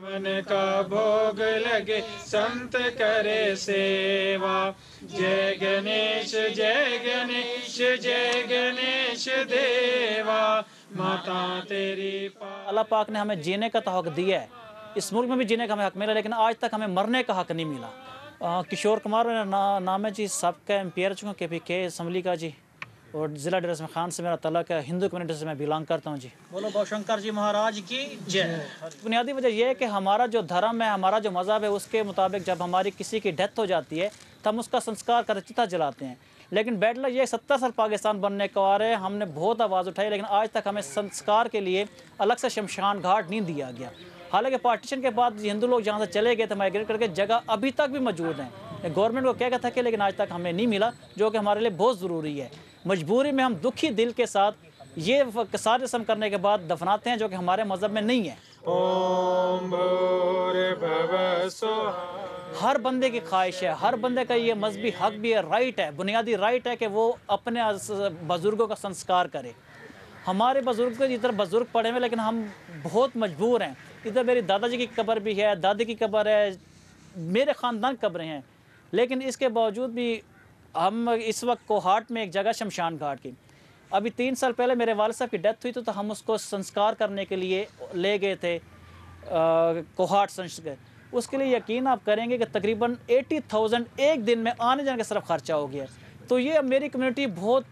मन का भोग लगे संत करे सेवा। जय गणेश जय गणेश जय गणेश देवा, माता तेरी अल्लाह पाक ने हमें जीने का तो हक दिया है, इस मुल्क में भी जीने का हमें हक मिला, लेकिन आज तक हमें मरने का हक नहीं मिला। किशोर कुमार नाम है जी, सबका एम्पियर चुका KPK असम्बली का जी, और ज़िला डेरा इसमाइल खान से मेरा तलक है, हिंदू कम्युनिटी से मैं बिलोंग करता हूँ जी। बोलो भवशंकर जी महाराज की जय। बुनियादी वजह यह है कि हमारा जो धर्म है, हमारा जो मज़हब है, उसके मुताबिक जब हमारी किसी की डेथ हो जाती है तो हम उसका संस्कार कर चिता जलाते हैं। लेकिन बैडला ये 70 साल पाकिस्तान बनने को आ रहे हैं, हमने बहुत आवाज़ उठाई, लेकिन आज तक हमें संस्कार के लिए अलग से शमशान घाट नहीं दिया गया। हालांकि पार्टीशन के बाद हिंदू लोग जहाँ से चले गए थे माइग्रेट करके, जगह अभी तक भी मौजूद हैं। गवर्नमेंट को क्या था कि, लेकिन आज तक हमें नहीं मिला, जो कि हमारे लिए बहुत ज़रूरी है। मजबूरी में हम दुखी दिल के साथ ये सारे रस्म करने के बाद दफनाते हैं, जो कि हमारे मज़हब में नहीं है। ओम भूर्भुवः स्वः। हर बंदे की ख्वाहिश है, हर बंदे का ये मजहबी हक भी है, राइट है, बुनियादी राइट है कि वो अपने बुज़ुर्गों का संस्कार करे। हमारे बुज़ुर्ग इधर बुज़ुर्ग पड़े हुए, लेकिन हम बहुत मजबूर हैं। इधर मेरी दादाजी की कब्र भी है, दादी की कब्र है, मेरे ख़ानदान कब्रें हैं, लेकिन इसके बावजूद भी हम इस वक्त कोहाट में एक जगह शमशान घाट की, अभी 3 साल पहले मेरे वालिद साहब की डेथ हुई तो हम उसको संस्कार करने के लिए ले गए थे कोहाट संस्कार। उसके लिए यकीन आप करेंगे कि तकरीबन 80,000 एक दिन में आने जाने का सिर्फ खर्चा हो गया। तो ये मेरी कम्युनिटी बहुत,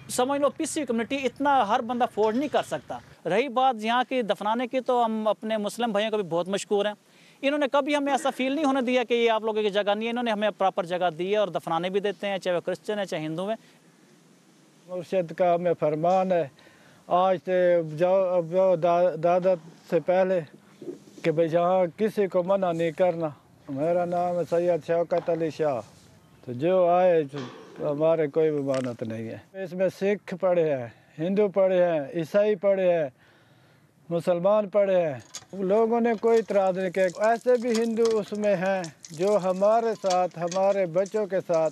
समझ लो पिछड़ी कम्युनिटी, इतना हर बंदा अफोर्ड नहीं कर सकता। रही बात यहाँ की दफनाने की, तो हम अपने मुस्लिम भाइयों को भी बहुत मशकूर हैं। इन्होंने कभी हमें ऐसा फील नहीं होने दिया कि ये आप लोगों की जगह नहीं है, इन्होंने हमें प्रॉपर जगह दी है और दफनाने भी देते हैं, चाहे वो क्रिश्चियन है चाहे हिंदू है। मुर्शिद का हमें फरमान है आज से जो दादा से पहले कि भाई जहाँ किसी को मना नहीं करना। मेरा नाम है सैयद शौकत अली शाह, तो जो आए तो हमारे कोई भी मानत नहीं है। इसमें सिख पढ़े हैं, हिंदू पढ़े हैं, ईसाई पढ़े हैं, मुसलमान पढ़े हैं, लोगों ने कोई इतराज़ नहीं किया। ऐसे भी हिंदू उसमें हैं जो हमारे साथ, हमारे बच्चों के साथ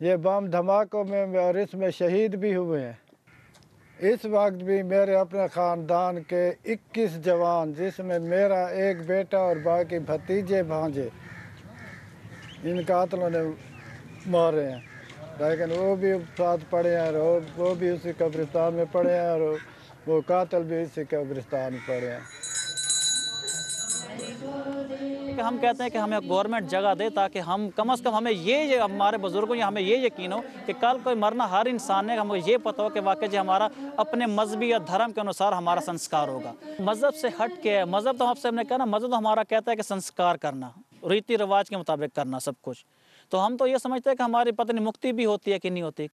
ये बम धमाकों में और इसमें शहीद भी हुए हैं। इस वक्त भी मेरे अपने ख़ानदान के 21 जवान, जिसमें मेरा एक बेटा और बाकी भतीजे भांजे, इन कातलों ने मारे हैं, लेकिन वो भी साथ पड़े हैं और वो भी उसी कब्रिस्तान में पड़े हैं और वो कातिल भी इसी कब्रिस्तान में पड़े हैं। हम कहते हैं कि हमें गवर्नमेंट जगह दे, ताकि हम कम से कम हमें ये हमारे बुजुर्गों या हमें ये यकीन हो कि कल कोई मरना हर इंसान है, हमको ये पता हो कि वाकई जी हमारा अपने मजहबी या धर्म के अनुसार हमारा संस्कार होगा। मज़हब से हट के, मज़हब तो आपसे हमने कहा ना, मज़हब तो हमारा कहता है कि संस्कार करना, रीति रिवाज के मुताबिक करना सब कुछ। तो हम तो ये समझते हैं कि हमारी पत्नी मुक्ति भी होती है कि नहीं होती।